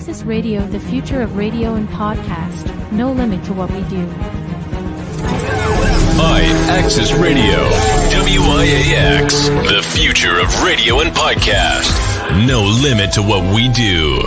Axis Radio, the future of radio and podcast. No limit to what we do. Axis Radio, WYAX, the future of radio and podcast. No limit to what we do.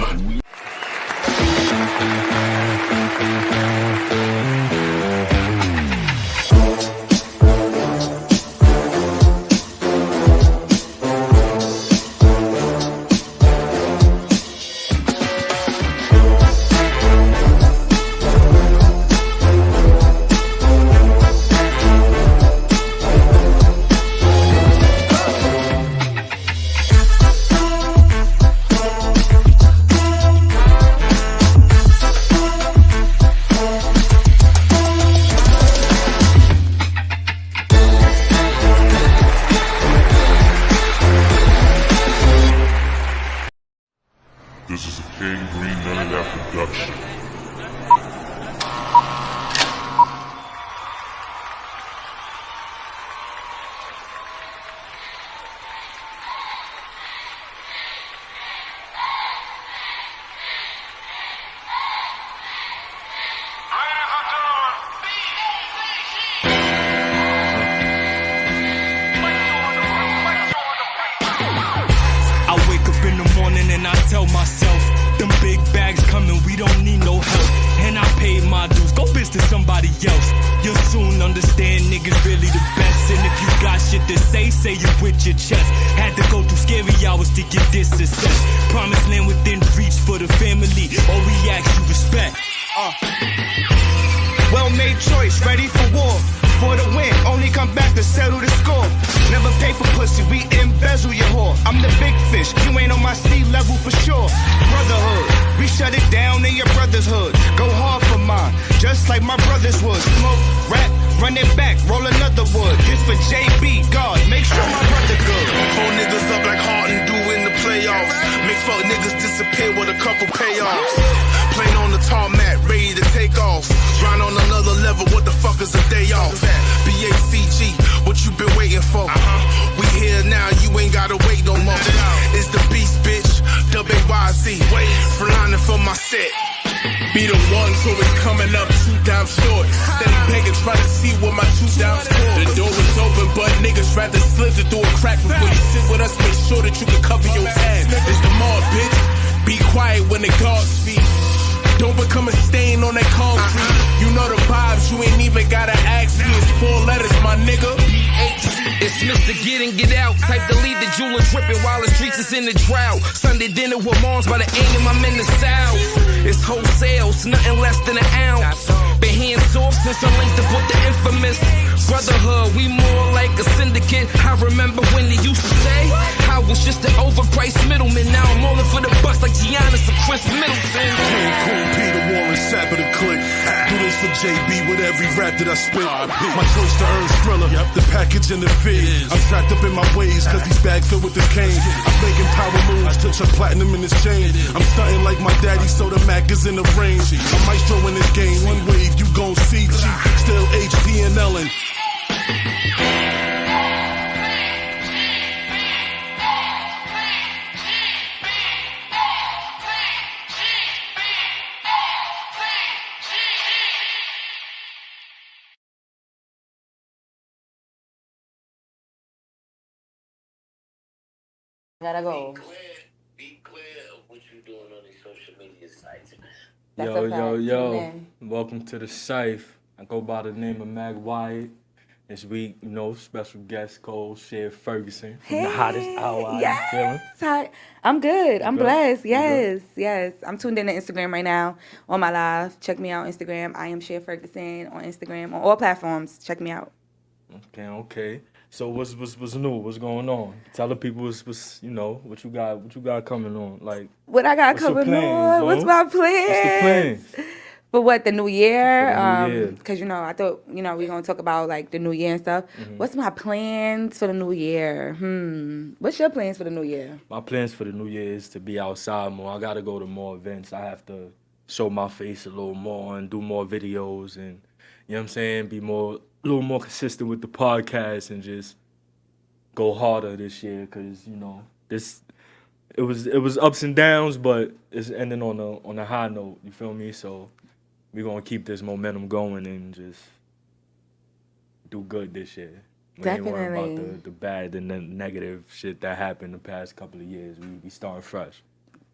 Gotta go. Be clear of what you're doing on these social media sites. Yo. Welcome to the Cyph. I go by the name of MACK. This week, special guest Cyph Ferguson from the hottest hour. Yes. How you feeling? I'm good. I'm blessed. Yes. I'm tuned in to Instagram right now on my live. Check me out on Instagram. I am Cyph Ferguson on Instagram on all platforms. Check me out. Okay. So what's new? What's going on? Tell the people what you got coming on. Like what I got coming on? What's my plans? What's the plans? For what, the new year? Because, I thought, we're going to talk about, like, the new year and stuff. Mm-hmm. What's my plans for the new year? What's your plans for the new year? My plans for the new year is to be outside more. I got to go to more events. I have to show my face a little more and do more videos and, you know what I'm saying, be a little more consistent with the podcast and just go harder this year because, it was ups and downs, but it's ending on a high note. You feel me? So we're gonna keep this momentum going and just do good this year. We ain't worrying Definitely. about the bad and the negative shit that happened the past couple of years. We starting fresh.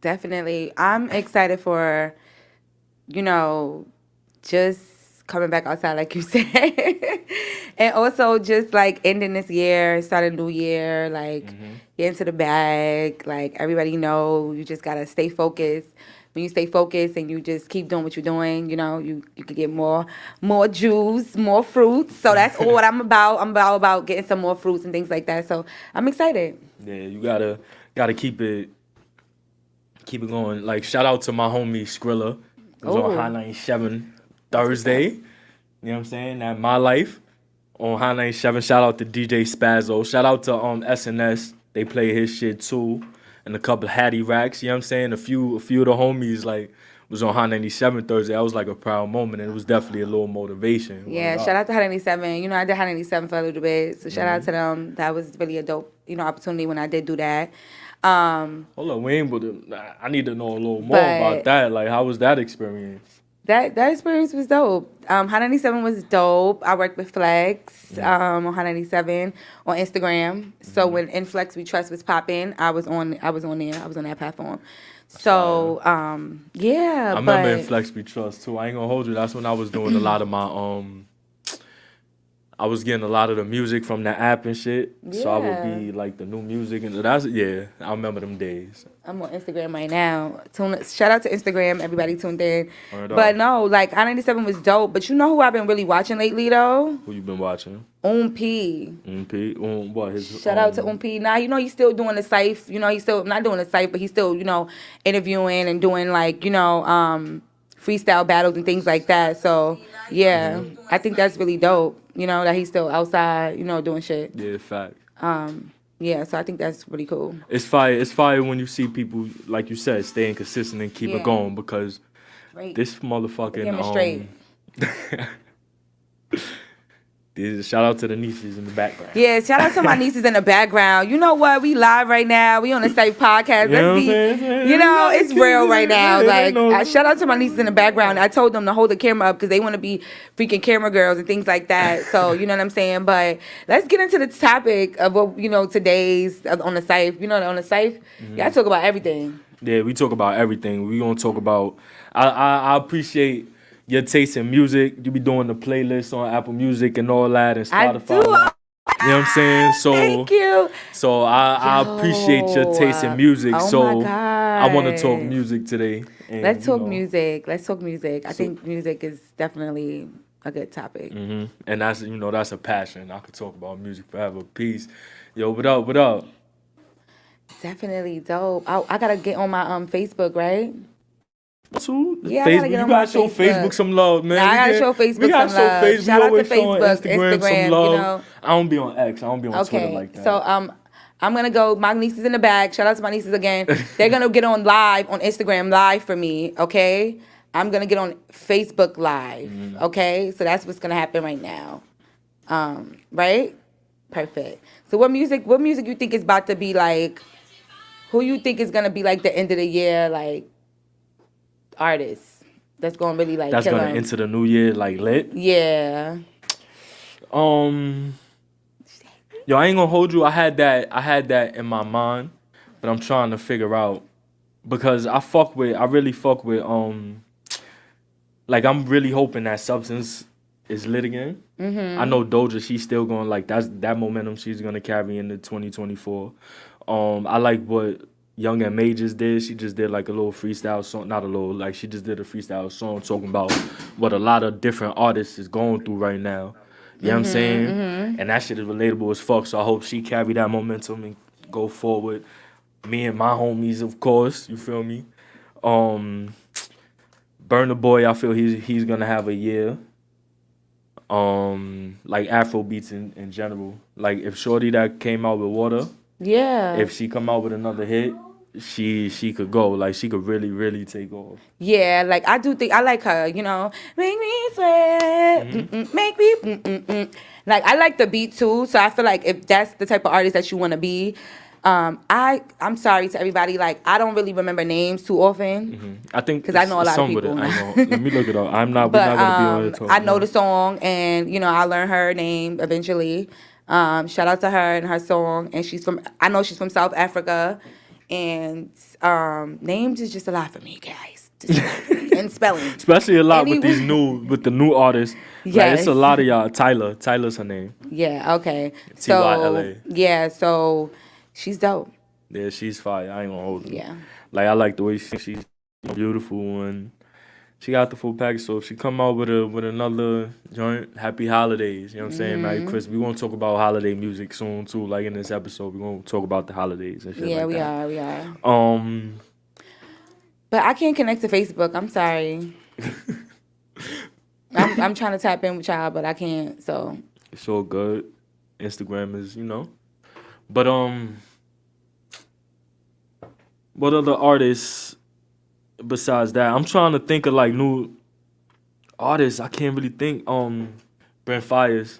Definitely. I'm excited for, just coming back outside, like you said. And also just like ending this year, starting a new year, like get into the bag. Like everybody know you just gotta stay focused. When you stay focused and you just keep doing what you're doing, you could get more juice, more fruits. So that's all what I'm about. I'm about getting some more fruits and things like that. So I'm excited. Yeah, you gotta keep it going. Like shout out to my homie Skrilla. It was on Ooh. High 97 Thursday. You know what I'm saying? At My Life on High 97. Shout out to DJ Spazzo. Shout out to SNS. They play his shit too. And a couple of Hattie Racks. You know what I'm saying? A few of the homies like was on High 97 Thursday. That was like a proud moment, and it was definitely a little motivation. Yeah, shout out to High 97. I did High 97 for a little bit, so shout out to them. That was really a dope, opportunity when I did do that. Hold on, we ain't but I need to know a little more But- about that. Like, how was that experience? That experience was dope. High 97 was dope. I worked with Flex on High 97 on Instagram. So when In Flex We Trust was popping, I was on there. I was on that platform. So yeah, I remember in Flex We Trust too. I ain't gonna hold you. That's when I was doing a lot of my I was getting a lot of the music from the app and shit. So I would be like the new music and I remember them days. I'm on Instagram right now. Shout out to Instagram, everybody tuned in. Word But up. no, like High 97 was dope. But you know who I've been really watching lately though? Who you been watching? P. P. What his? Shout out to P. Now he's still doing the Cyph. He's still not doing the Cyph, but he's still interviewing and doing like freestyle battles and things like that. So yeah, I think that's really dope. That he's still outside, doing shit. Yeah, fact. Yeah, so I think that's really cool. It's fire. It's fire when you see people like you said staying consistent and keep Yeah. it going because Right. this motherfucking Get 'em straight. Shout out to the nieces in the background. Yeah, shout out to my nieces in the background. You know what? We live right now. We on the Cyph Podcast. You know Let's what I'm saying? it's real right now. They know. Like, shout out to my nieces in the background. I told them to hold the camera up because they want to be freaking camera girls and things like that. So, you know what I'm saying? But let's get into the topic of what, today's on the Cyph. On the Cyph, y'all talk about everything. Yeah, we talk about everything. We gonna talk about. I appreciate your taste in music. You be doing the playlist on Apple Music and all that and I Spotify. do. You know what I'm saying? So Thank you. So I appreciate your taste in music. Oh so my God. I want to talk music today. And, Let's talk you know, music. Let's talk music. I think music is definitely a good topic. And that's that's a passion. I could talk about music forever. Peace. Yo, what up? What up? Definitely dope. I gotta get on my Facebook, right? Too? Yeah, I gotta Facebook. get You on gotta my show Facebook. Facebook some love, man. Nah, I gotta We show get- we Facebook gotta some show love. Facebook. Shout out to Always showing Facebook, Instagram, Instagram, some love. you know. I don't be on X. I don't be on Twitter Okay, like that. so I'm gonna go. My nieces in the bag. Shout out to my nieces again. They're gonna get on live on Instagram live for me. Okay, I'm gonna get on Facebook live. Okay, so that's what's gonna happen right now. Right? Perfect. So what music you think is about to be like? Who you think is gonna be like the end of the year like artist that's gonna really like that's kill gonna 'em? enter the new year like lit. Yeah. Yo, I ain't gonna hold you. I had that in my mind, but I'm trying to figure out because I really fuck with like I'm really hoping that Substance is lit again. I know Doja, she's still going like that momentum she's gonna carry into 2024. I like what Young and May just did. She just did like a little freestyle song, not a little, like she just did a freestyle song talking about what a lot of different artists is going through right now. You know what I'm saying? And that shit is relatable as fuck. So I hope she carry that momentum and go forward. Me and my homies, of course. You feel me? Burna Boy, I feel he's gonna have a year. Like Afro beats in general. Like if Shorty that came out with Water, Yeah. if she come out with another hit, she could go. Like she could really, really take off. Yeah, like I do think I like her, Make me sweat, make me. Like I like the beat too, so I feel like if that's the type of artist that you want to be, I'm sorry to everybody. Like, I don't really remember names too often. I think because I know a lot of some with people. it. I know. Let me look it up. I'm not. But we're not gonna be on here talking. I know the song, and I learned her name eventually. Shout out to her and her song, and I know she's from South Africa, and names is just a lot for me, guys. Just a lot for me. And spelling, especially a lot Anyway. with the new artists. Like, Yes. it's a lot of y'all. Tyler's her name. Yeah. Okay. Tyla. Yeah. So she's dope. Yeah, she's fire. I ain't gonna hold you. Yeah. Like, I like the way she's beautiful and she got the full package. So if she come out with another joint, happy holidays. You know what I'm saying? Merry Christmas. We're gonna talk about holiday music soon too. Like in this episode, we're gonna talk about the holidays and shit. Yeah, like we that. we are. But I can't connect to Facebook. I'm sorry. I'm trying to tap in with y'all, but I can't. So it's all good. Instagram is, But what other artists besides that? I'm trying to think of like new artists. I can't really think. Brent Fires.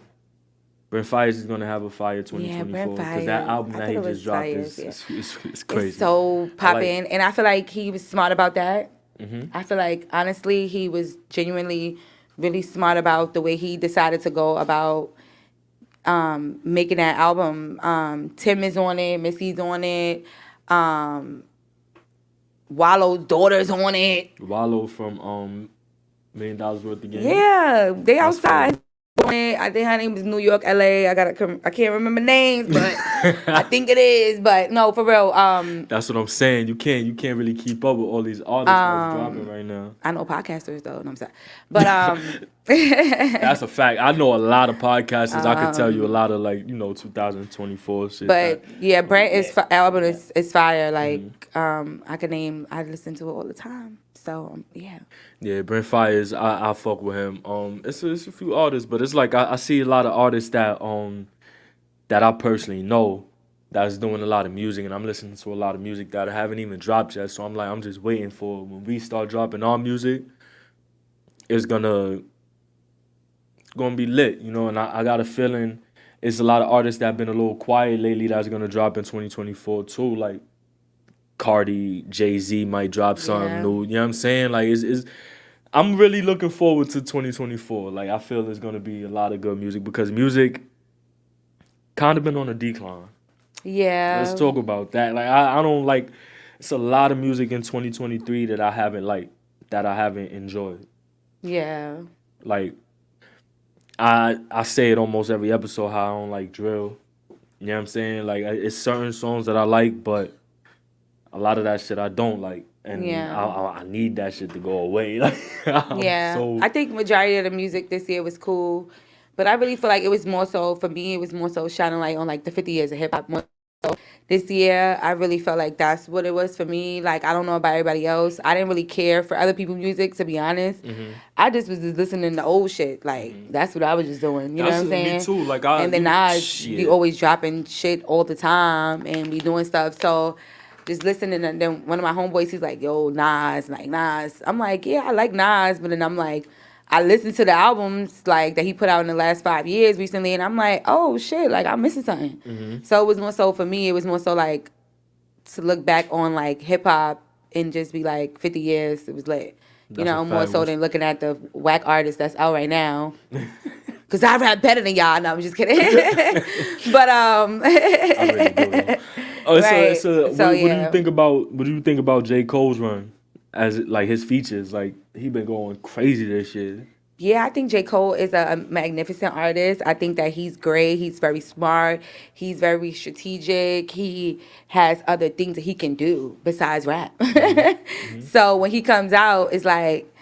Brent Fires is gonna have a fire 2024 because that album that he just dropped is crazy. It's so popping, and I feel like he was smart about that. I feel like honestly he was genuinely really smart about the way he decided to go about making that album. Tim is on it, Missy's on it. Wallow's daughter's on it. Wallow from $1 Million Worth of Game. Yeah, they outside. I think her name is New York, LA. I can't remember names, but I think it is. But no, for real. That's what I'm saying. You can't really keep up with all these artists that's dropping right now. I know podcasters though. No, I'm sorry, but that's a fact. I know a lot of podcasters. I could tell you a lot of 2024 shit. But yeah, Brent album is fire. Like I listen to it all the time. So yeah. Yeah, Brent Fires, I fuck with him. It's a few artists, but it's like I see a lot of artists that I personally know that's doing a lot of music, and I'm listening to a lot of music that I haven't even dropped yet. So I'm just waiting for when we start dropping our music, it's gonna be lit, And I got a feeling it's a lot of artists that have been a little quiet lately that's gonna drop in 2024 too, like Cardi, Jay-Z might drop something new. You know what I'm saying? Like I'm really looking forward to 2024. Like I feel there's gonna be a lot of good music because music kind of been on a decline. Yeah. Let's talk about that. Like I don't like. It's a lot of music in 2023 that I haven't enjoyed. Yeah. Like I say it almost every episode how I don't like drill. You know what I'm saying? Like it's certain songs that I like, but a lot of that shit I don't like, and I need that shit to go away. Like, I think majority of the music this year was cool, but I really feel like it was more so for me. It was more so shining light on like the 50 years of hip hop. So this year, I really felt like that's what it was for me. Like I don't know about everybody else. I didn't really care for other people's music, to be honest. I just was just listening to old shit. Like that's what I was just doing. You know what I'm saying? Me too. Like and then we always dropping shit all the time, and we doing stuff. So. Just listening, and then one of my homeboys, he's like, yo, Nas. I'm like, yeah, I like Nas, but then I'm like, I listened to the albums, like, that he put out in the last 5 years recently, and I'm like, oh, shit, like, I'm missing something. So it was more so, for me, it was more so, like, to look back on, like, hip-hop and just be like, 50 years, it was lit. More so than looking at the whack artists that's out right now. Because I rap better than y'all. No, I'm just kidding. But, I really do, though. Oh, right. What do you think about J. Cole's run as like his features? Like he been going crazy this year. Yeah, I think J. Cole is a magnificent artist. I think that he's great. He's very smart. He's very strategic. He has other things that he can do besides rap. So when he comes out, it's like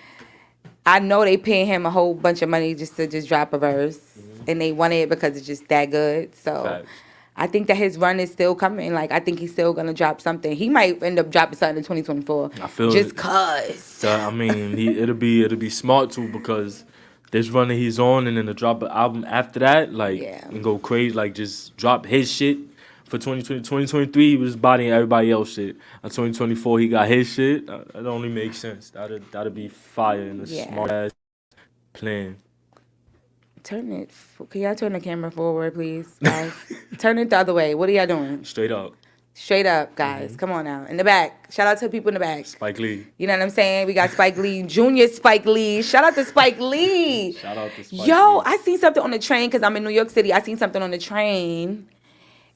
I know they paying him a whole bunch of money just to drop a verse, and they want it because it's just that good. So. Facts. I think that his run is still coming. Like, I think he's still going to drop something. He might end up dropping something in 2024. I feel just cause. I mean, it'll be smart too because this run that he's on, and then to drop an album after that, like, and go crazy, like, just drop his shit for 2020. 2023, he was bodying everybody else shit. In 2024, he got his shit. That only makes sense. That'd be fire and a smart ass plan. Turn it. Can y'all turn the camera forward, please, guys? Turn it the other way. What are y'all doing? Straight up. Straight up, guys. Come on now. In the back. Shout out to the people in the back. Spike Lee. You know what I'm saying? We got Spike Lee, Junior Spike Lee. Shout out to Spike Lee. Shout out to Spike Yo, Lee. I seen something on the train because I'm in New York City. I seen something on the train,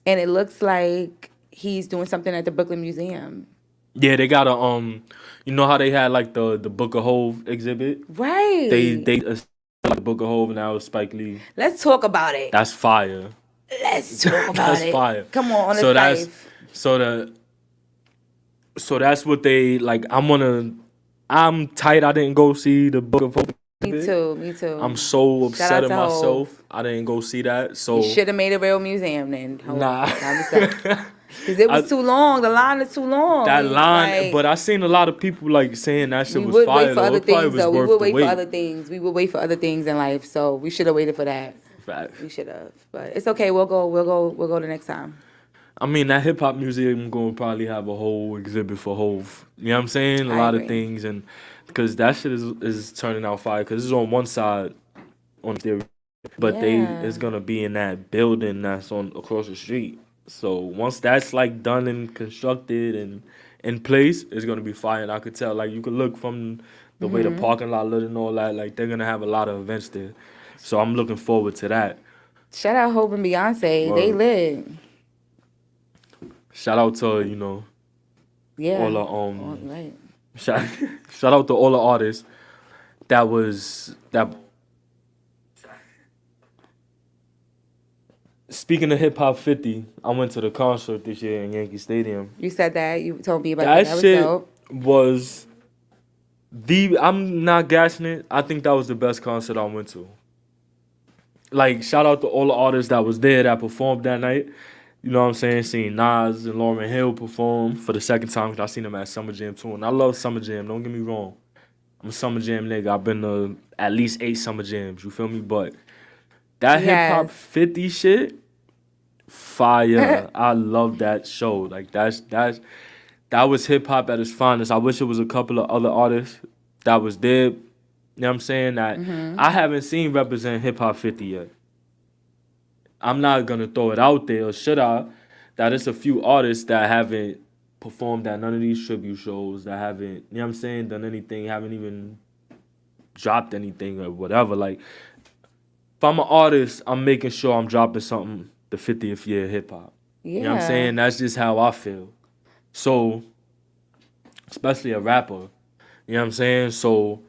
and it looks like he's doing something at the Brooklyn Museum. Yeah, they got a you know how they had like the Book of Hove exhibit? Right. They like the Book of Hove and that was Spike Lee. Let's talk about it. That's fire. Let's talk about That's it. fire. Come on So the that's Cyph. so that's what they like. I'm tight. I didn't go see the Book of Hove. Me too. I'm so Shout upset out at to Hov. myself. I didn't go see that. So You should have made a real museum then. Nah. Because it was too long. The line is too long. that line, Like, but I seen a lot of people like saying that shit we was would fire. wait for though. other It probably things, was though. We worth would the wait wait. for other things. We would wait for other things in life. So we should have waited for that. Fact. We should have. But it's okay. We'll go the next time. I mean, that hip hop museum going to probably have a whole exhibit for Hove. You know what I'm saying? A I lot of agree. things, and because that shit is turning out fire. Because it's on one side, on theory, but Yeah. it's gonna be in that building that's on across the street. So once that's like done and constructed and in place, it's gonna be fire. And I could tell, like you could look from the way Mm-hmm. the parking lot looked and all that. Like they're gonna have a lot of events there. So I'm looking forward to that. Shout out Hope and Beyonce. They Word. lit. Shout out to Yeah. all the All right. shout out to all the artists that speaking of hip hop 50, I went to the concert this year in Yankee Stadium. You said that. You told me about that. That That was shit dope. was I'm not gassing it. I think that was the best concert I went to. Like, shout out to all the artists that was there that performed that night. You know what I'm saying? Seeing Nas and Lauryn Hill perform for the second time because I seen them at Summer Jam too. And I love Summer Jam, don't get me wrong. I'm a Summer Jam nigga. I've been to at least 8 Summer Jams, you feel me? But that Yes. hip hop 50 shit, fire. I love that show. Like that was hip hop at its finest. I wish it was a couple of other artists that was there. You know what I'm saying? That I haven't seen represent hip hop 50 yet. I'm not gonna throw it out there, or should I? That it's a few artists that haven't performed at none of these tribute shows, that haven't, you know what I'm saying, done anything, haven't even dropped anything or whatever. Like, if I'm an artist, I'm making sure I'm dropping something the 50th year of hip hop. Yeah. You know what I'm saying? That's just how I feel. So, especially a rapper, you know what I'm saying? So,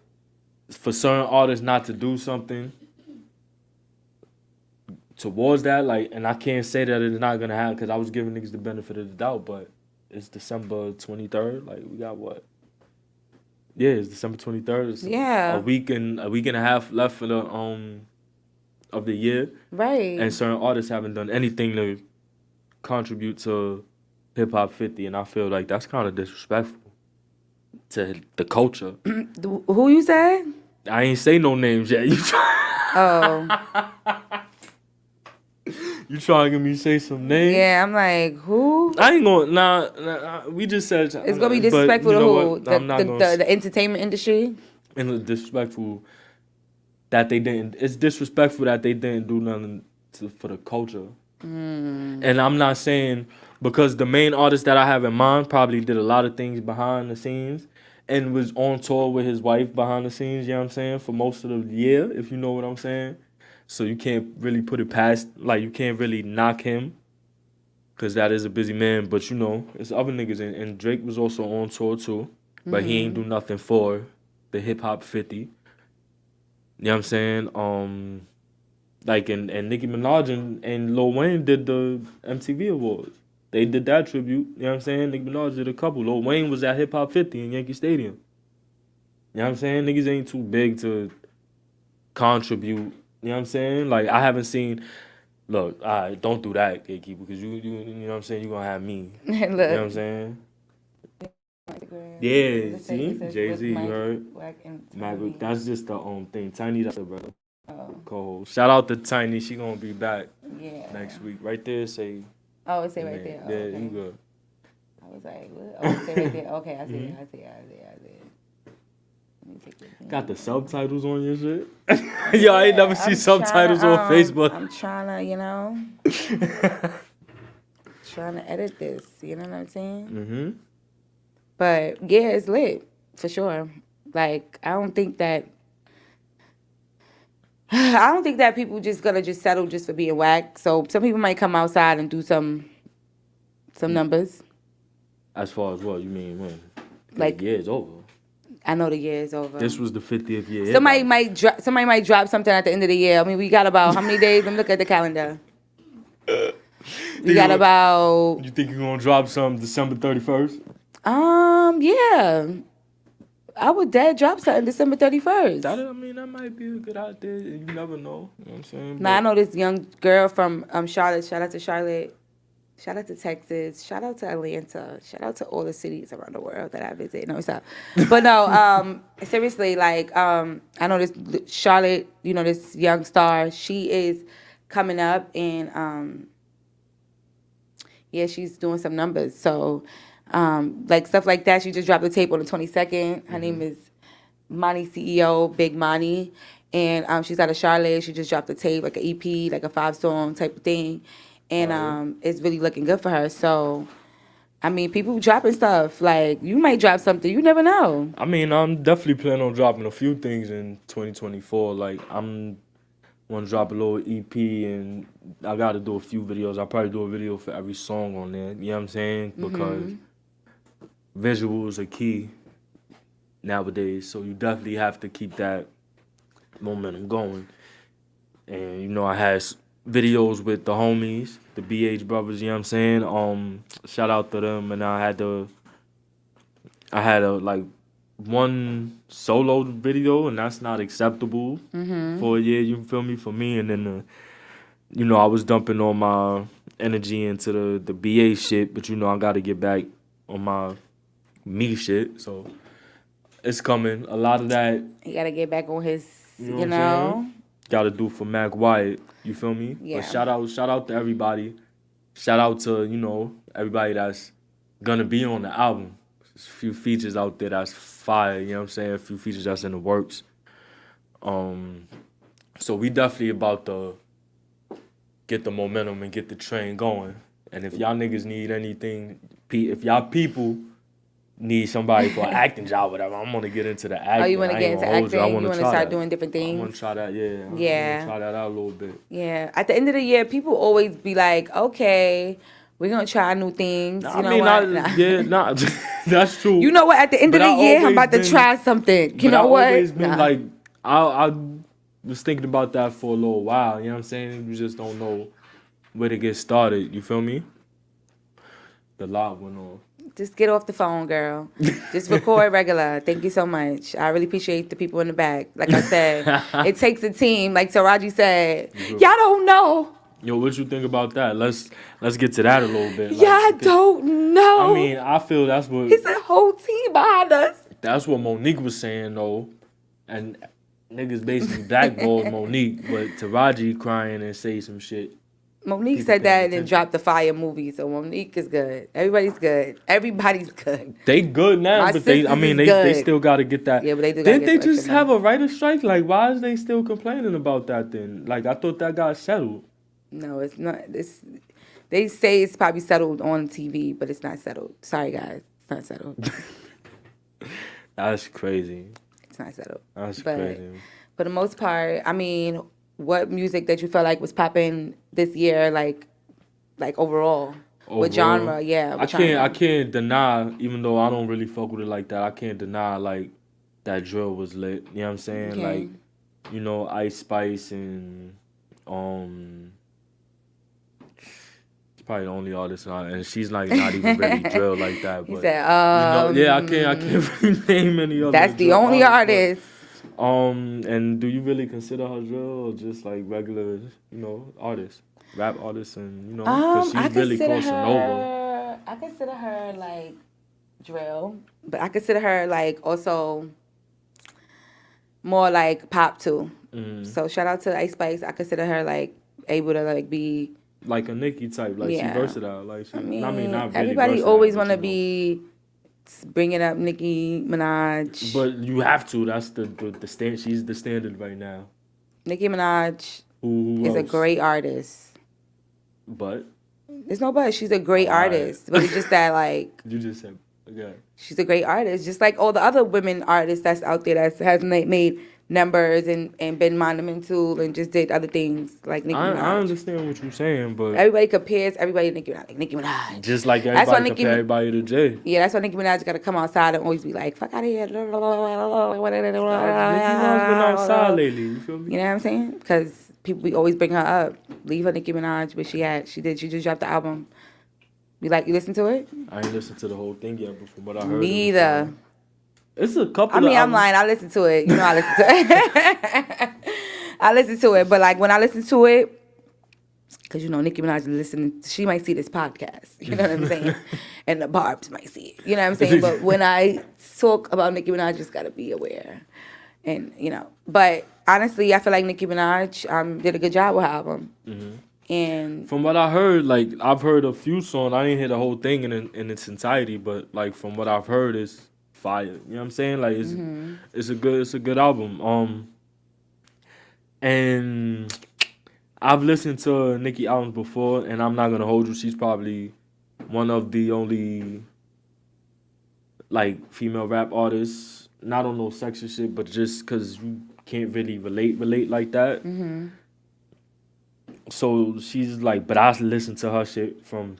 for certain artists not to do something towards that, like, and I can't say that it's not gonna happen because I was giving niggas the benefit of the doubt, but it's December 23rd. Like, we got what? Yeah, it's December 23rd. It's Yeah. a week and a half left for the of the year, Right. and certain artists haven't done anything to contribute to hip hop 50, and I feel like that's kind of disrespectful to the culture. Who you said? I ain't say no names yet. Oh. You trying to get me to say some names? Yeah, I'm like, who? I ain't gonna. Nah, we just said It's gonna be but disrespectful you to know who? what? I'm not gonna. The entertainment industry? And disrespectful that they didn't. It's disrespectful that they didn't do nothing for the culture. And I'm not saying because the main artist that I have in mind probably did a lot of things behind the scenes and was on tour with his wife behind the scenes. You know what I'm saying, for most of the year, if you know what I'm saying. So you can't really put it past, like, you can't really knock him because that is a busy man. But, you know, it's other niggas. And Drake was also on tour, too. But he ain't do nothing for the Hip Hop 50. You know what I'm saying? Like, and Nicki Minaj and Lil Wayne did the MTV Awards. They did that tribute. You know what I'm saying? Nicki Minaj did a couple. Lil Wayne was at Hip Hop 50 in Yankee Stadium. You know what I'm saying? Niggas ain't too big to contribute. You know what I'm saying? Like, I haven't seen. Look, all right, don't do that, Gatekeeper, because you know what I'm saying? You're going to have me. Look. You know what I'm saying? Yeah, see? Jay-Z, you heard? Maverick, that's just the thing. Tiny, that's the brother. Co-host. Shout out to Tiny. She going to be back next week. Right there, say. Oh, it say right man. there. Oh, Yeah, okay. you good. I was like, what? Oh, it say right there. Okay, I see it. I see it. Let me take this. Got the subtitles on your shit? Yo, I ain't never see subtitles on Facebook. I'm trying to, trying to edit this. You know what I'm saying? Mm-hmm. But yeah, it's lit for sure. Like I don't think that people just gonna just settle just for being whack. So some people might come outside and do some numbers. As far as what you mean when? Like- the year's over. I know the year is over. This was the 50th year. Somebody might drop something at the end of the year. I mean, we got about how many days? Let me look at the calendar. We got about. You think you're gonna drop something December 31st? Yeah. I would drop something December 31st. That might be a good idea. You never know. You know what I'm saying? Now I know this young girl from Charlotte. Shout out to Charlotte. Shout out to Texas. Shout out to Atlanta. Shout out to all the cities around the world that I visit. No, stop. But no, seriously, like, I know this Charlotte, you know, this young star. She is coming up and, yeah, she's doing some numbers. So, like, stuff like that. She just dropped the tape on the 22nd. Her name is Monty CEO, Big Monty. And she's out of Charlotte. She just dropped a tape, like an EP, like a 5-song type of thing. And it's really looking good for her. So, I mean, people dropping stuff. Like, you might drop something. You never know. I mean, I'm definitely planning on dropping a few things in 2024. Like, I'm want to drop a little EP, and I got to do a few videos. I'll probably do a video for every song on there. You know what I'm saying? Because visuals are key nowadays. So you definitely have to keep that momentum going. And, you know, I had videos with the homies, the BH brothers, you know what I'm saying? Shout out to them. And I had a like one solo video, and that's not acceptable for a year, you feel me, for me. And then you know, I was dumping all my energy into the BA shit, but you know, I gotta get back on my me shit. So it's coming. A lot of that He got to get back on his, you you know, know. gotta do for MACK WYATT, you feel me? Yeah. But shout out to everybody. Shout out to, you know, everybody that's gonna be on the album. There's a few features out there that's fire, you know what I'm saying? A few features that's in the works. So we definitely about to get the momentum and get the train going. And if y'all niggas need anything, if y'all people need somebody for an acting job, whatever, I'm gonna get into the acting. Oh, you want to get into acting? You want to start that. doing different I things? want to try that, yeah. I Yeah. want to try that out a little bit. Yeah. At the end of the year, people always be like, okay, we're going to try new things. You know what? That's true. You know what? At the end of But the I year, I'm always about to been- try something. You But know what? I always been Nah. like, I was thinking about that for a little while, you know what I'm saying? You just don't know where to get started, you feel me? The live went on. Just get off the phone, girl. Just record regular. Thank you so much. I really appreciate the people in the back. Like I said, it takes a team. Like Taraji said, y'all don't know. Yo, what you think about that? Let's get to that a little bit. Like, Y'all don't know. I mean, I feel that's what It's a whole team behind us. that's what Monique was saying though, and niggas basically blackballed Monique, but Taraji crying and say some shit. Monique People said that paying and then attention. dropped the fire movie. So Monique is good. Everybody's good. Everybody's good. They good now, My but they sisters is they good. still got to get that. Yeah, but they do gotta Didn't get they just selection have a writer's strike? Like, why is they still complaining about that then? Like, I thought that got settled. No, it's not. They say it's probably settled on TV, but it's not settled. Sorry, guys. It's not settled. That's crazy. It's not settled. That's But crazy. for the most part, I mean, what music that you felt like was popping this year, like overall? What genre? Yeah. what I genre? can't deny, even though I don't really fuck with it like that. I can't deny like that drill was lit. You know what I'm saying? Okay. Like, you know, Ice Spice and it's probably the only artist and she's like not even really drill like that. He But said, you know, I can't really name any other. that's the drill only artists, artist. but, and do you really consider her drill or just like regular, you know, artists, rap artists, and you know, because I she's really consider crossing over. I consider her like drill, but I consider her like also more like pop too. So shout out to Ice Spice. I consider her like able to like be Like a Nicki type, like Yeah. she versatile. Like she, I mean, not really everybody versatile, always but, want to you know. be bringing up Nicki Minaj. But you have to. That's the stand. She's the standard right now. Nicki Minaj Who is a else? great artist. But There's no but. She's a great artist. But it's just that, like... You just said, okay. She's a great artist. Just like all the other women artists that's out there that has made numbers and been monumental and just did other things like Nicki Minaj. I understand what you're saying, but... Everybody compares everybody to Nicki Minaj. Like, Nicki Minaj. Just like everybody compare everybody to Jay. Yeah, that's why Nicki Minaj got to come outside and always be like, fuck out of here. Nicki Minaj's been outside lately, you feel me? You know what I'm saying? Because people we always bring her up. Leave her Nicki Minaj, but she just dropped the album. You listen to it? I ain't listened to the whole thing yet, but from what I heard... Neither. It's a couple I'm lying. I listen to it. You know I listen to it. I listen to it. But, like, when I listen to it, because, Nicki Minaj she might see this podcast. You know what I'm saying? And the Barbs might see it. You know what I'm saying? But when I talk about Nicki Minaj, just got to be aware. And, But, honestly, I feel like Nicki Minaj did a good job with her album. Mm-hmm. And from what I heard, like, I've heard a few songs. I didn't hear the whole thing in its entirety, but, like, from what I've heard, it's fire. You know what I'm saying? Like, it's a good album. And I've listened to Nicki albums before, and I'm not gonna hold you. She's probably one of the only, like, female rap artists. Not on no sexist shit, but just because you can't really relate like that. Mm-hmm. So she's like, but I listen to her shit from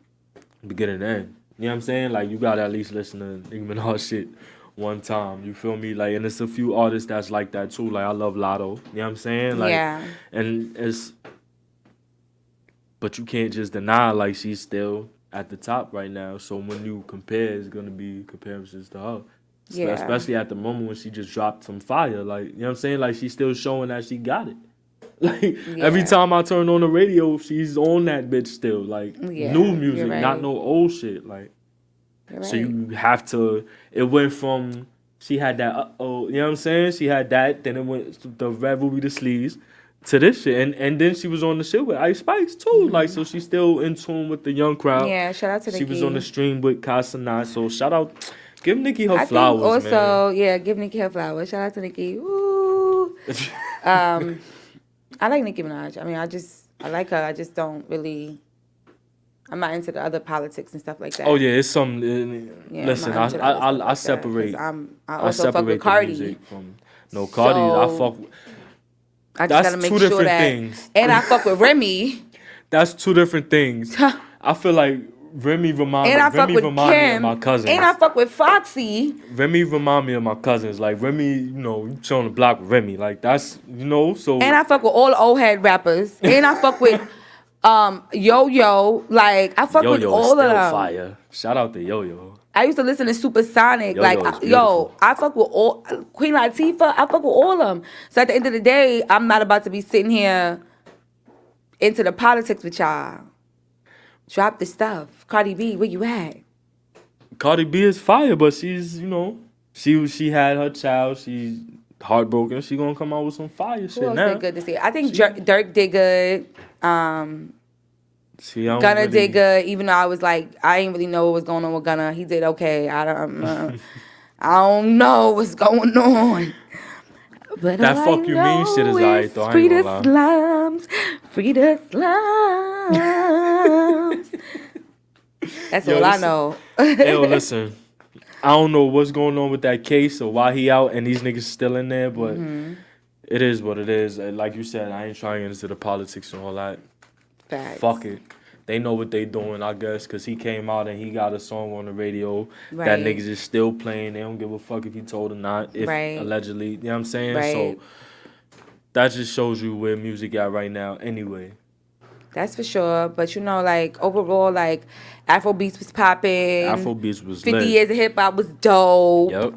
beginning to end. You know what I'm saying? Like, you gotta at least listen to Nicki Minaj shit one time. You feel me? Like, and it's a few artists that's like that too. Like, I love Lotto. You know what I'm saying? Like, yeah. And but you can't just deny, like, she's still at the top right now. So when you compare, it's gonna be comparisons to her. Yeah. Especially at the moment when she just dropped some fire. Like, you know what I'm saying? Like, she's still showing that she got it. Like, every time I turn on the radio, she's on that bitch still. Like, new music, not no old shit. Like, so you have to, it went from, she had that, you know what I'm saying? She had that, then it went the Red Ruby, the Sleeves, to this shit. And then she was on the shit with Ice Spice, too. Mm-hmm. Like, so she's still in tune with the young crowd. Yeah, shout out to Nicki. She was on the stream with Casanat, so shout out, give Nicki her flowers, also, man. Give Nicki her flowers. Shout out to Nicki. Ooh. I like Nicki Minaj. I mean, I like her. I just don't really... I'm not into the other politics and stuff like that. Oh, yeah, it's some... listen, I separate... I also fuck with Cardi. Cardi, I fuck with... I just gotta make sure that... Things. And I fuck with Remy. That's two different things. I feel like Remy remind me of my cousins. And I fuck with Foxy. Remy remind me of my cousins. Like, Remy, you on the block with Remy. Like, that's, so... And I fuck with all the old head rappers. And I fuck with Yo-Yo. Like, I fuck with all of them. Yo-Yo fire. Shout out to Yo-Yo. I used to listen to Supersonic. Yo-Yo I fuck with all... Queen Latifah, I fuck with all of them. So at the end of the day, I'm not about to be sitting here into the politics with y'all. Drop the stuff. Cardi B, where you at? Cardi B is fire, but she's, she had her child. She's heartbroken. She gonna come out with some fire shit now. Who else did good this year? I think Dirk did good. Gunna did good, even though I was like, I didn't really know what was going on with Gunna. He did okay. I don't know what's going on. But that fuck you mean shit is alright though. Free the slums. Free the slums. That's all I know. Yo, listen. I don't know what's going on with that case or why he out and these niggas still in there, but it is what it is. Like you said, I ain't trying to get into the politics and all that. Facts. Fuck it. They know what they doing, I guess, because he came out and he got a song on the radio that niggas is still playing. They don't give a fuck if he told or not, if allegedly. You know what I'm saying? Right. So that just shows you where music at right now anyway. That's for sure. But, overall, Afrobeats was popping. Afrobeats was 50 lit. years of hip-hop was dope. Yep.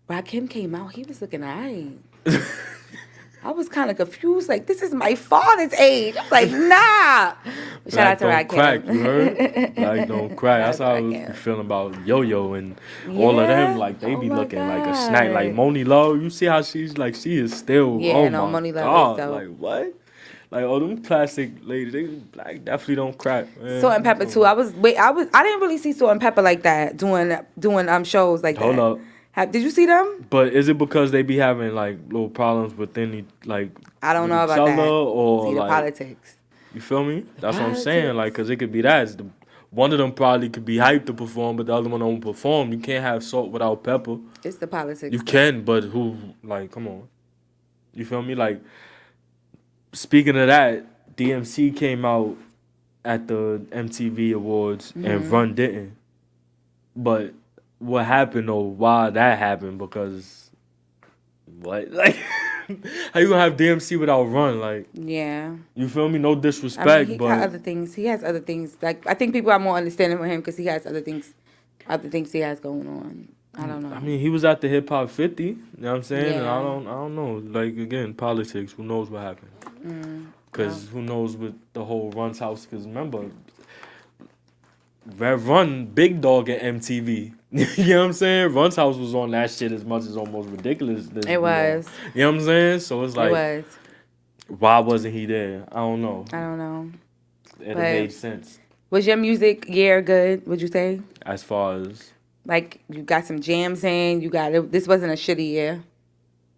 Rakim came out. He was looking all right. I was kind of confused. Like, this is my father's age. I'm like, nah. Shout out to Rakim. Crack, you heard? Like, don't crack. That's how I was feeling about Yo-Yo and all of them. Like, they be looking like a snack. Like, Moni Love, you see how she's, like, she is still, Moni Love is dope. Like, what? Like, them classic ladies, they like definitely don't crack, man. Salt and Pepper, too. I didn't really see Salt and Pepper like that, doing shows like that. Hold up. Did you see them? But is it because they be having like little problems within I don't know about that. Or see the like, politics. You feel me? That's what I'm saying. Like, cause it could be that. One of them probably could be hyped to perform, but the other one don't perform. You can't have salt without pepper. It's the politics. You can, but who? Like, come on. You feel me? Like, speaking of that, DMC came out at the MTV Awards and Run didn't. But what happened though? Why that happened? Because what? Like, how you gonna have DMC without Run? Like, yeah. You feel me? No disrespect, I mean, he but got other things. He has other things. Like, I think people are more understanding with him because he has other things he has going on. I don't know. I mean, he was at the Hip Hop 50. You know what I'm saying? And Yeah. I don't know. Like, again, politics. Who knows what happened? Because who knows with the whole Run's house? Because remember, Rev Run, big dog at MTV. You know what I'm saying? Run's house was on that shit as much as almost ridiculous. It was. You know what I'm saying? So it's like, It was. why wasn't he there? I don't know. I don't know. It But- made sense. Was your music year good, would you say? As far as, Like, you got some jams in, this wasn't a shitty year?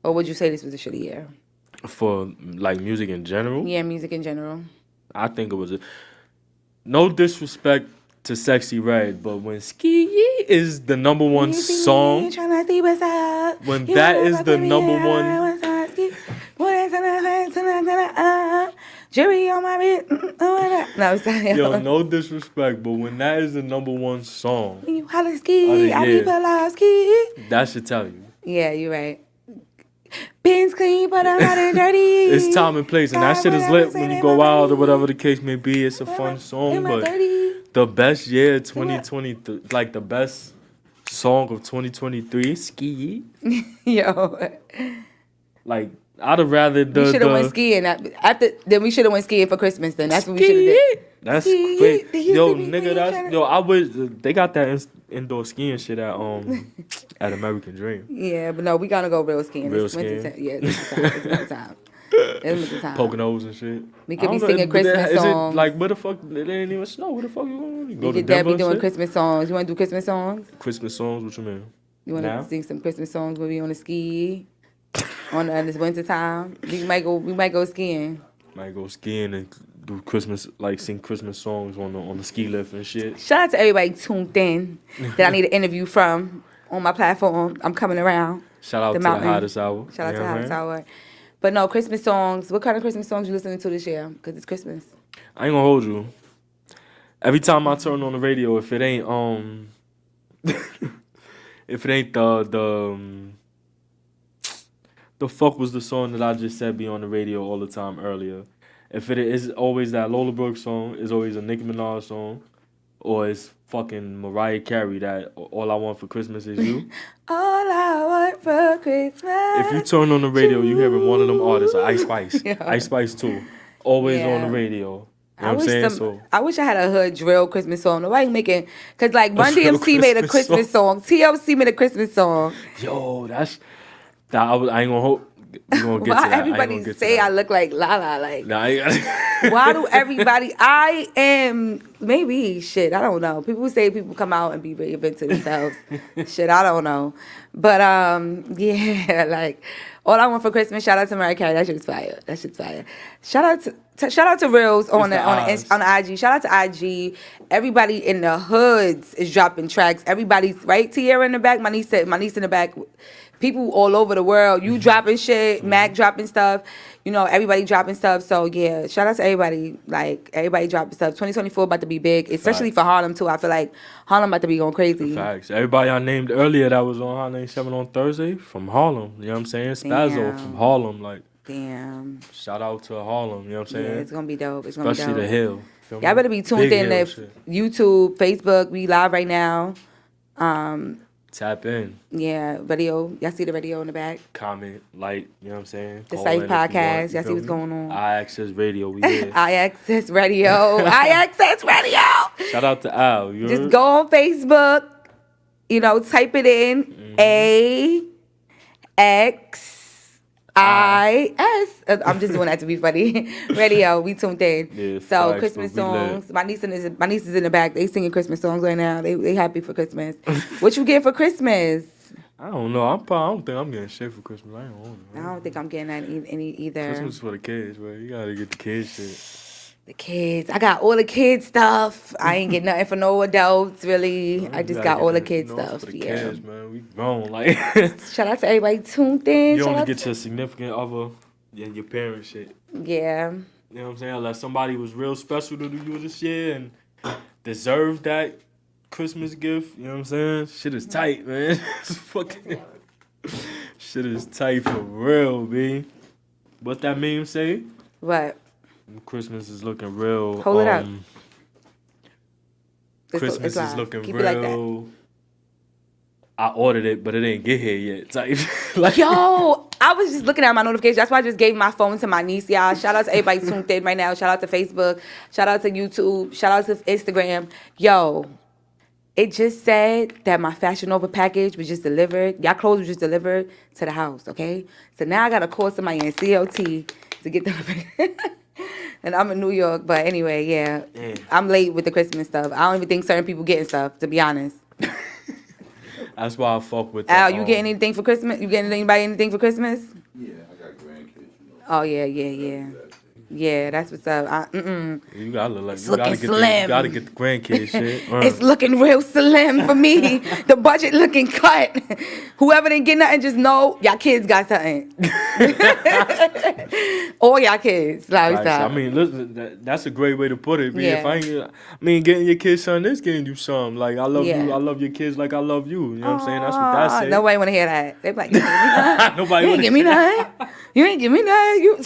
Or would you say this was a shitty year? for like music in general, Yeah, music in general. I think it was no disrespect to Sexy Red, but when Ski is the number one song, when that is the number one, Jury on my wrist. No, sorry. yo, no disrespect, but when that is the number one song, You holla ski, Of I the be pull ski. that should tell you. Yeah, you're right. Pins clean, but I'm not in dirty. It's time and place, and that shit is lit when you go out or whatever the case may be. It's a fun song, but the best year 2023, like the best song of 2023, Ski. Yo. Like, I'd have rather We should have went skiing. Then we should have went skiing for Christmas. Then that's what we should have did. That's Ski. quick. They used Yo, to be nigga, really that's tryna- yo. I wish they got that indoor skiing shit at at American Dream. Yeah, but no, we gotta go real skiing. Real It's winter skiing? time. Yeah, it's winter time. It's winter time. Poconos and shit. We could I be don't know, singing but Christmas is songs. It like where the fuck? It didn't even snow. Where the fuck you going? You go We to could Denver be and doing shit? Christmas songs. You want to do Christmas songs? Christmas songs. What you mean? You want Now? to sing some Christmas songs when we on the ski? On this winter time, we might go skiing. Might go skiing and do Christmas, like sing Christmas songs on the ski lift and shit. Shout out to everybody tuned in that I need an interview from on my platform. I'm coming around. Shout out The to mountain. the hottest hour. Shout out You to know what I Hottest mean? Hour. But no, Christmas songs. What kind of Christmas songs you listening to this year? Because it's Christmas. I ain't gonna hold you. Every time I turn on the radio, if it ain't if it ain't the fuck was the song that I just said be on the radio all the time earlier. If it is always that Lola Brooks song, it's always a Nicki Minaj song, or it's fucking Mariah Carey that All I Want for Christmas Is You. All I want for Christmas. If you turn on the radio, you hearing one of them artists, Ice Spice. Yeah. Ice Spice too. Always on Yeah. the radio. You know what I'm saying? I wish I had a hood drill Christmas song. Nobody making, cause like Run drill DMC made a Christmas Christmas song. TLC made a Christmas song. Yo, I ain't gonna hold. We gonna get Why to that. everybody say I look like Lala? Like, Nah, why do everybody? I am maybe shit. I don't know. People say people come out and be reinvent to themselves. Shit, I don't know. But yeah, like All I Want for Christmas. Shout out to Mariah Carey. That shit's fire. That shit's fire. Shout out to Reels on the IG. Shout out to IG. Everybody in the hoods is dropping tracks. Everybody's right. Tierra in the back. My niece in the back. People all over the world. You dropping shit. Mac dropping stuff. You know, everybody dropping stuff. So yeah, shout out to everybody. Like everybody dropping stuff. 2024 about to be big, especially for Harlem too. I feel like Harlem about to be going crazy. Facts. Everybody I named earlier that was on Hot 97 on Thursday from Harlem. You know what I'm saying? Spazzo Damn. from Harlem. Like, Damn. shout out to Harlem. You know what I'm Yeah, saying? it's gonna be dope. It's gonna Especially be dope. the Hill. Feel me? Y'all better be tuned Big in Hill to shit. YouTube, Facebook. We live right now. Tap in, Yeah, video. Y'all see the video in the back? comment, like, you know what I'm saying? The Call Cyph in if you want, Podcast. you Y'all see feel what's me? going on. I Access Radio. We here. I Access Radio. I Access Radio. Shout out to Al. You Just heard? go on Facebook. You know, type it in. AXIS. I'm just doing that to be funny. Radio. We tuned in. Yeah, So facts, Christmas but we lit. songs. My niece is in the back. They singing Christmas songs right now. They happy for Christmas. What you get for Christmas? I don't know. I don't think I'm getting shit for Christmas. I ain't on I don't think I'm getting that any either. Christmas for the kids, bro. You gotta get the kids shit. The kids. I got all the kids stuff. I ain't get nothing for no adults, really. I You just gotta got get all the that, kids you know, stuff. for the Yeah. kids, man. We grown, like. Shout out to everybody tuned in. You Shout only out get to- your significant other and your parents shit. Yeah. You know what I'm saying? Unless somebody was real special to you this year and deserved that Christmas gift. You know what I'm saying? Shit is tight, man. It's fucking. Shit is tight for real, B. What that meme say? What? Christmas is looking real. Hold it up. Christmas It's is live. looking Keep real. it like that. I ordered it, but it ain't get here yet. Type. Like, Yo, I was just looking at my notifications. That's why I just gave my phone to my niece, y'all. Shout out to everybody tuned in right now. Shout out to Facebook. Shout out to YouTube. Shout out to Instagram. Yo, it just said that my Fashion Nova package was just delivered. Y'all clothes was just delivered to the house, okay? So now I got to call somebody in CLT to get them. And I'm in New York, but anyway, yeah. Yeah. I'm late with the Christmas stuff. I don't even think certain people getting stuff, to be honest. that's why I fuck with. Al, you getting anything for Christmas? You getting anybody anything for Christmas? Yeah, I got grandkids. You know. Oh yeah. Yeah, that's what's up. You gotta look like It's you gotta looking get slim. you gotta get the grandkids shit. It's looking real slim for me. The budget looking cut. Whoever didn't get nothing, just know y'all kids got something. All y'all kids. Like, Right, so, I mean, listen, that's a great way to put it. Man. If Yeah. I mean, getting your kids something is getting you something. Like I love Yeah. you, I love your kids like I love you. You know what I'm saying? That's what that says. Nobody want to hear that. They be like, you ain't give me nothing. Nobody You ain't wanna give me hear nothing. You ain't give me nothing. You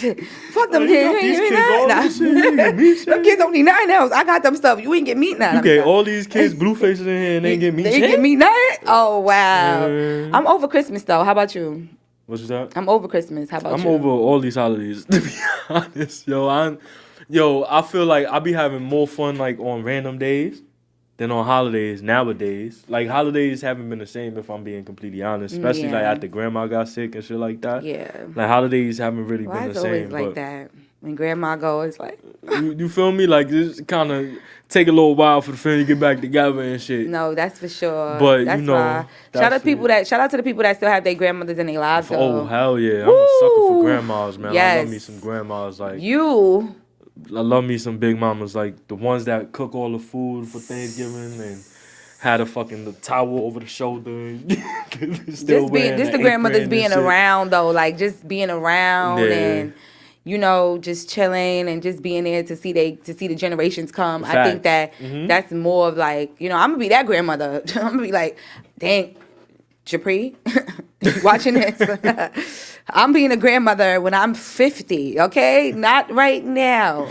fuck them You kids. got You ain't these give me kids all nothing. this shit, you ain't give me shit. Them kids don't need nothing else. I got them stuff. You ain't give me nothing. You I'm gave sorry. all these kids blue faces in here and they ain't get me They shit. ain't give me nothing. Oh wow. Man. I'm over Christmas though. How about you? What's that? I'm over Christmas. How about I'm you? over all these holidays, to be honest. I feel like I be having more fun like on random days than on holidays nowadays. Like holidays haven't been the same if I'm being completely honest. Especially like Yeah. after grandma got sick and shit like that. Yeah. Like holidays haven't really Why been it's the always same. like But that? When grandma goes, it's like, you feel me? Like this kind of take a little while for the family to get back together and shit. no, that's for sure. But, that's you know, why. that's Shout out to the people that still have their grandmothers in their lives. Oh though. hell yeah! I'm a sucker for Woo! grandmas, man. I Yes. love me some grandmas. Like You, I love me some big mamas, like the ones that cook all the food for Thanksgiving and had the towel over the shoulder. just the grandmothers being around though, like just being around Yeah. and just chilling and just being there to see the generations come. I Facts. think that that's more of like, I'm gonna be that grandmother. I'm gonna be like, dang, Japri, you watching this? I'm being a grandmother when I'm 50, okay? Not right now.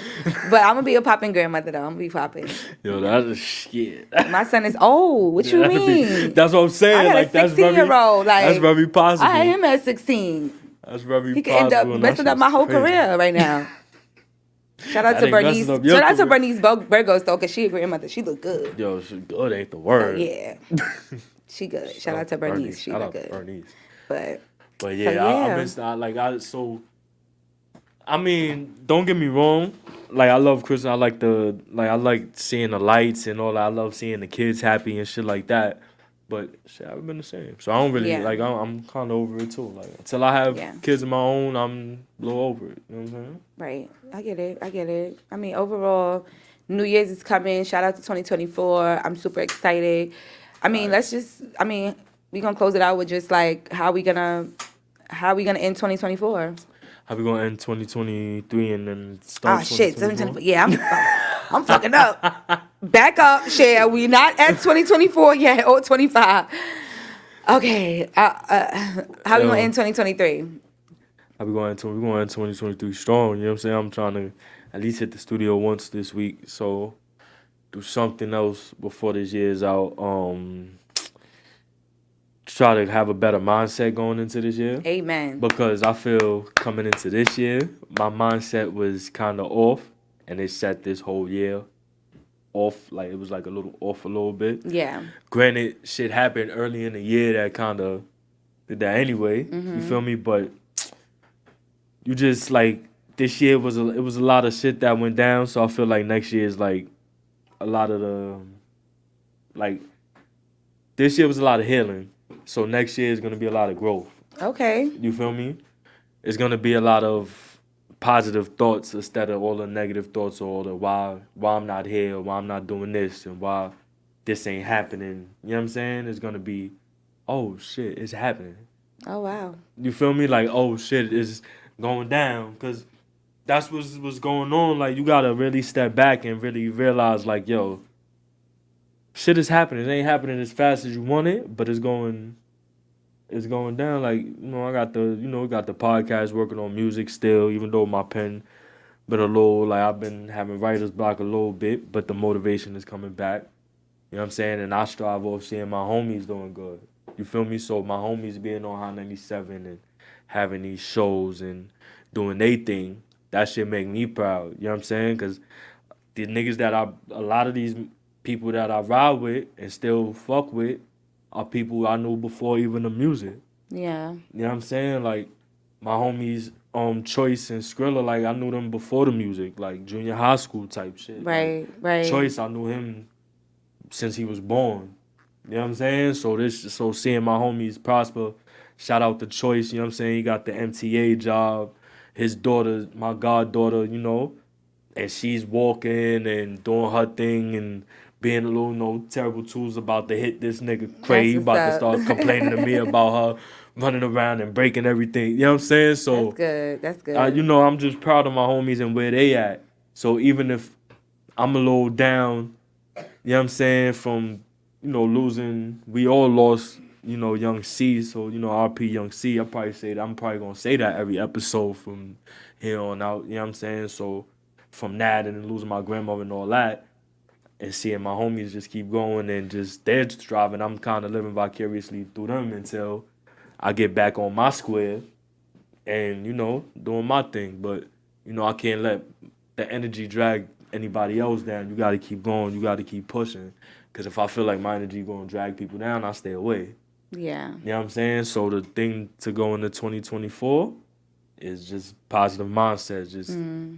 But I'm gonna be a popping grandmother though. I'm gonna be popping. Yo, that's a shit. My son is old. What you That'd be- mean? That's what I'm saying. I got Like a that's very, 16-year-old. Like, that's very possible. I had him at 16. That's very He could possible. end up and messing that up my shit's whole crazy. career right now. Shout out That to ain't Bernice. messing up your Shout out to career. Bernice Burgos though, cause she a grandmother. She look good. Yo, she good ain't the So, word. yeah, she good. Shout out to Bernice. She Shout look out to good. Bernice. But But yeah, yeah. I missed out. Like I mean, don't get me wrong. Like I love Christmas. I like seeing the lights and all that. I love seeing the kids happy and shit like that. But shit, haven't been the same. So I don't really Yeah. like. I'm kind of over it too. Like until I have Yeah. kids of my own, I'm a little over it. You know what I'm saying? right, I get it. I mean, overall, New Year's is coming. Shout out to 2024. I'm super excited. I mean, we gonna close it out with just like how we gonna end 2024. How we gonna end 2023 and then start? Ah, shit, 2024? 2024. Yeah, I'm fucking up. Back up, Cher. We not at 2024 yet or 25. Okay. How we Yo. gonna end 2023? How we going into 2023 strong? You know what I'm saying? I'm trying to at least hit the studio once this week. So do something else before this year's out. Try to have a better mindset going into this year. Amen. Because I feel coming into this year, my mindset was kind of off, and it set this whole year off. Like it was like a little bit. Yeah. Granted, shit happened early in the year that kind of did that anyway. You feel me? But you just like this year was it was a lot of shit that went down. So I feel like next year is like a lot of the like this year was a lot of healing. So next year is gonna be a lot of growth. Okay. You feel me? It's gonna be a lot of positive thoughts instead of all the negative thoughts or all the why I'm not here, or why I'm not doing this, and why this ain't happening. You know what I'm saying? It's gonna be, oh shit, it's happening. Oh wow. You feel me? Like, oh shit, it's going down. Cause that's what's going on. Like, you gotta really step back and really realize, like, yo, shit is happening. It ain't happening as fast as you want it, but it's going down. Like, you know, I got the podcast, working on music still, even though my pen been a little, like, I've been having writer's block a little bit, but the motivation is coming back. You know what I'm saying? And I strive off seeing my homies doing good. You feel me? So my homies being on High 97 and having these shows and doing their thing, that shit make me proud. You know what I'm saying? Because the niggas a lot of these people that I ride with and still fuck with are people I knew before even the music. Yeah. You know what I'm saying? Like, my homies, Choice and Skrilla, like, I knew them before the music, like junior high school type shit. Right, like, right. Choice, I knew him since he was born. You know what I'm saying? So seeing my homies prosper, shout out to Choice, you know what I'm saying? He got the MTA job. His daughter, my goddaughter, you know, and she's walking and doing her thing and being a little, terrible tools about to hit this nigga crazy, about to start complaining to me about her running around and breaking everything. You know what I'm saying? So That's good. you know, I'm just proud of my homies and where they at. So even if I'm a little down, you know what I'm saying, from, losing, we all lost, Young C. So, RP Young C. I'm probably gonna say that every episode from here on out. You know what I'm saying? So from that and then losing my grandmother and all that, and seeing my homies just keep going and they're just striving, I'm kind of living vicariously through them until I get back on my square and, doing my thing. But, I can't let the energy drag anybody else down. You got to keep going. You got to keep pushing. Because if I feel like my energy going to drag people down, I stay away. Yeah. You know what I'm saying? So the thing to go into 2024 is just positive mindset. Just,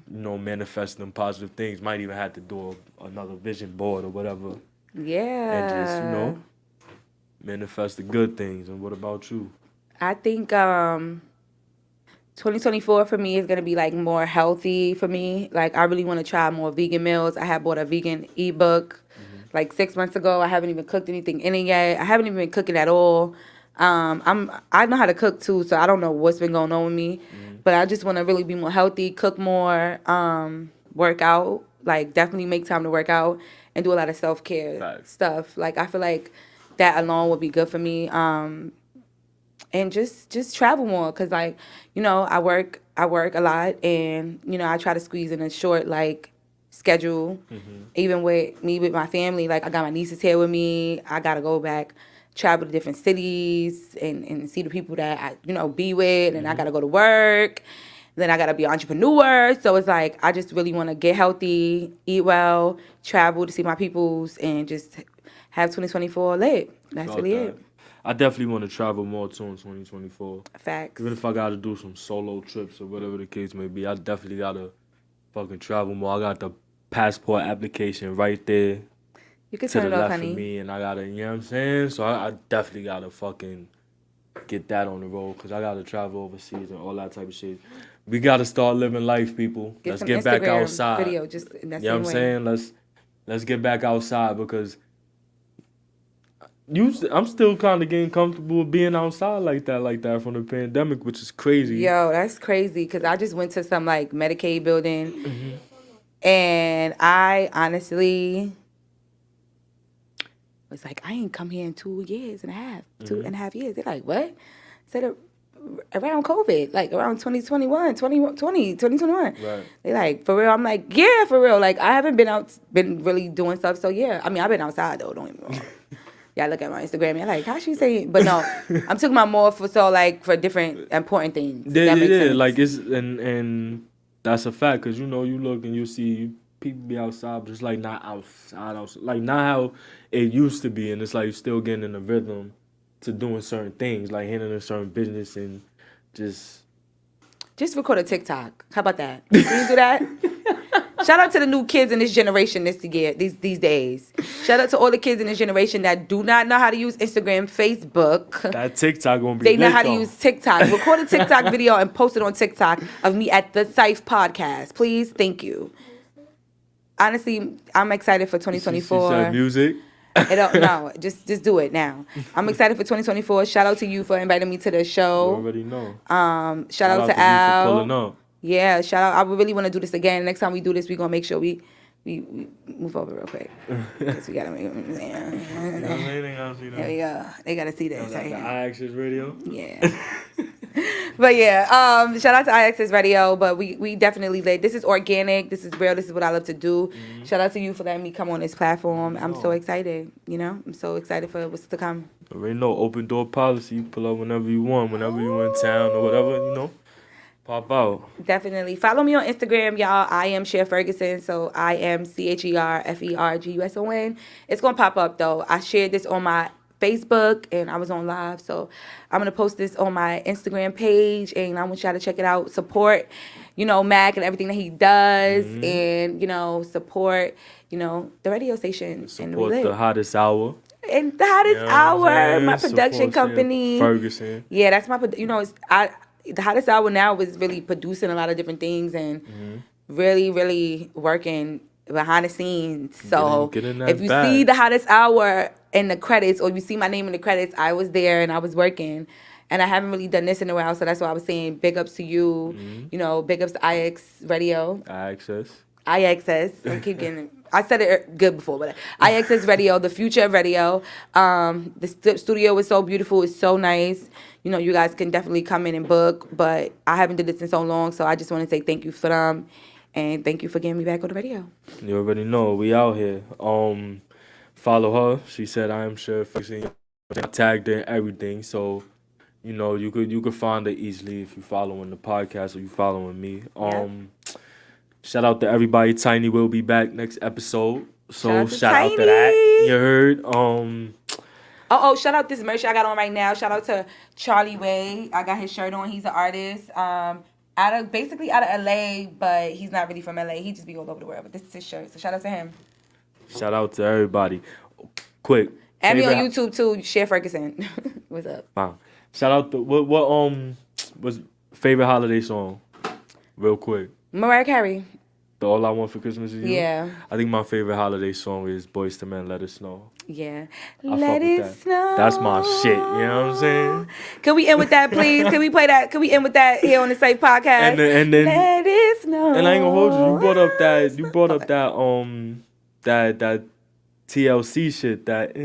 manifesting positive things. Might even have to do another vision board or whatever. Yeah. And just, manifest the good things. And what about you? I think 2024 for me is going to be like more healthy for me. Like, I really want to try more vegan meals. I have bought a vegan ebook like 6 months ago. I haven't even cooked anything in it yet. I haven't even been cooking at all. I know how to cook too, so I don't know what's been going on with me. But I just want to really be more healthy, cook more, work out, like definitely make time to work out and do a lot of self-care stuff. Like, I feel like that alone would be good for me. And just travel more, cause like, I work a lot, and I try to squeeze in a short like schedule. Even with my family, like I got my nieces here with me. I gotta go back, travel to different cities and see the people that I be with, and I gotta go to work. Then I gotta be an entrepreneur. So it's like I just really want to get healthy, eat well, travel to see my peoples, and just have 2024 lit. That's really it. I definitely want to travel more too in 2024. Facts. Even if I got to do some solo trips or whatever the case may be, I definitely got to fucking travel more. I got the passport application right there You can to turn the it off, left honey. of me, and I got to, you know what I'm saying? So I definitely got to fucking get that on the road, because I got to travel overseas and all that type of shit. We got to start living life, people. Let's get back Instagram outside. video, just in that You know what I'm saying? Let's get back outside, because I'm still kind of getting comfortable with being outside like that from the pandemic, which is crazy. Yo, that's crazy, because I just went to some like Medicaid building, and I honestly was like, I ain't come here in 2 years and a half, 2.5 years. They're like, what? I said around COVID, like around 2021. Right. They like, for real? I'm like, yeah, for real. Like, I haven't been really doing stuff, so yeah. I mean, I've been outside though, don't get me wrong. Y'all look at my Instagram, you're like, how she say it? But no, I'm talking about more for different important things. Yeah, that makes sense. like it's and that's a fact, because you look and you see people be outside, but it's like not outside, like not how it used to be, and it's like you're still getting in the rhythm to doing certain things, like handling a certain business and just record a TikTok. How about that? Can you do that? Shout out to the new kids in this generation these days. Shout out to all the kids in this generation that do not know how to use Instagram, Facebook. That TikTok gonna be They know lit, how to though. use TikTok. Record a TikTok video and post it on TikTok of me at the Cyph Podcast. Please, thank you. Honestly, I'm excited for 2024. She said music. No, just do it now. I'm excited for 2024. Shout out to you for inviting me to the You show. already know. Shout out to you for Al. pulling up. Yeah, shout out. I really want to do this again. Next time we do this, we're gonna make sure we move over real quick. Because we gotta make there we go. They gotta see this. Like Right the here. iAccess radio. Yeah. But yeah, shout out to iAccess Radio. But we definitely lit. This is organic. This is real. This is what I love to do. Shout out to you for letting me come on this platform. I'm so excited. I'm so excited for what's to come. Already know, open door policy. You pull up whenever you want, whenever you in town or whatever, pop out. Definitely. Follow me on Instagram, y'all. I am Cher Ferguson. So I am CherFerguson. It's going to pop up, though. I shared this on my Facebook and I was on live. So I'm going to post this on my Instagram page and I want y'all to check it out. Support, MACK and everything that he does and, support, the radio station. Support the hottest hour. And the hottest hour, my production company. Ferguson. Yeah, that's my, the hottest hour now is really producing a lot of different things and really, really working behind the scenes. So Get in that if you bag. see the hottest hour in the credits or you see my name in the credits, I was there and I was working. And I haven't really done this in a while, so that's why I was saying big ups to you. Big ups to IX Radio. iAccess. IXS. I said it good before, but IXS Radio, the future of radio. The studio was so beautiful. It's so nice. You guys can definitely come in and book, but I haven't did this in so long, so I just want to say thank you for them, and thank you for getting me back on the radio. You already know, we out here. Follow her. She said, I am Cher Ferguson. I tagged her and everything, so you could find her easily if you following the podcast or you following me. Shout out to everybody. Tiny will be back next episode. So shout out to that. You heard. Shout out this merch I got on right now. Shout out to Charlie Way. I got his shirt on. He's an artist. Out of LA, but he's not really from LA. He just be all over the world. But this is his shirt. So shout out to him. Shout out to everybody. Quick. And me on YouTube too, Cher Ferguson. What's up? Wow. Shout out to what was favorite holiday song? Real quick. Mariah Carey. The All I Want for Christmas Is You? Yeah. I think my favorite holiday song is Boyz II Men, Let It Snow. Yeah. I fuck Let with it that. snow. That's my shit, you know what I'm saying? Can we end with that, please? Can we play that? Can we end with that here on the Cyph Podcast? And then Let it snow. and I ain't gonna hold you. You brought up that TLC shit. That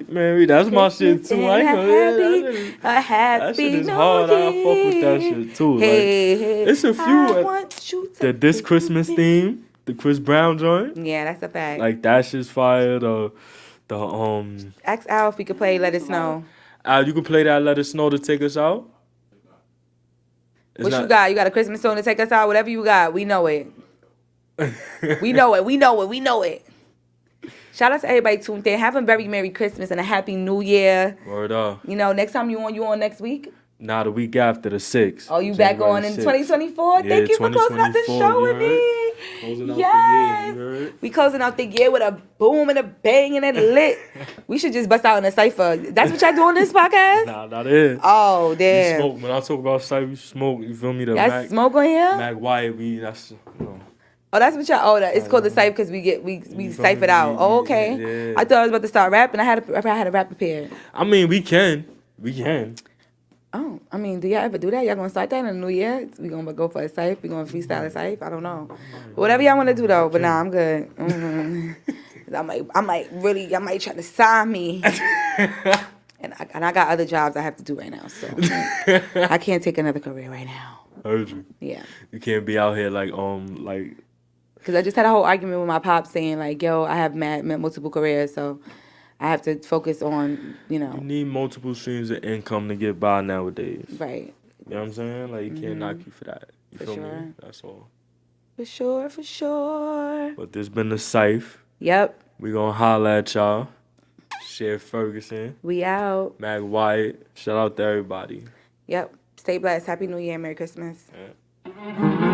Mary, that's my shit too. I ain't gonna, a happy that shit is New hard. I fuck Year. with that shit too. Hey, it's a I few. want you to This Christmas theme, the Chris Brown joint. Yeah, that's a fact. Like that shit's fire. The Ask Al if we could play Let It Snow. Al, you can play that. Let Us Know to take us out. It's What not- you got? You got a Christmas song to take us out? Whatever you got, we know it. We know it. We know it. We know it. Shout out to everybody tuned in. Have a very Merry Christmas and a Happy New Year. Word up. Next time you on next week? Nah, the week after the 6th. Oh, you back on in 2024? Yeah, Thank you for closing out the 2024, show with you me. Closing out Yes. the year, you heard? We closing out the year with a boom and a bang and a lit. We should just bust out in a cipher. That's what y'all do on this podcast? Nah, not it. Oh, We damn. smoke. When I talk about Cyph, we smoke. You feel me? The That's Mac, smoke on here? Mac WYATT, that's, Oh, that's what y'all. It's called the Cyph because we cipher it out. Oh, okay. Yeah. I thought I was about to start rapping. I had a rap prepared. I mean, we can. Oh, I mean, do y'all ever do that? Y'all gonna start that in the new year? We gonna go for a Cyph? We gonna freestyle a Cyph? I don't know. Whatever y'all want to do though. But nah, I'm good. I might try to sign me. And I got other jobs I have to do right now, so I can't take another career right now. Heard you. Yeah. You can't be out here like Because I just had a whole argument with my pop saying like, yo, I have multiple careers, so I have to focus on, you need multiple streams of income to get by nowadays. Right. You know what I'm saying? Like, you can't knock you for that. You For feel sure. me? That's all. For sure. But this been the Cyph. Yep. We gonna holla at y'all. Cher Ferguson. We out. Mac WYATT. Shout out to everybody. Yep. Stay blessed. Happy New Year. Merry Christmas. Yeah.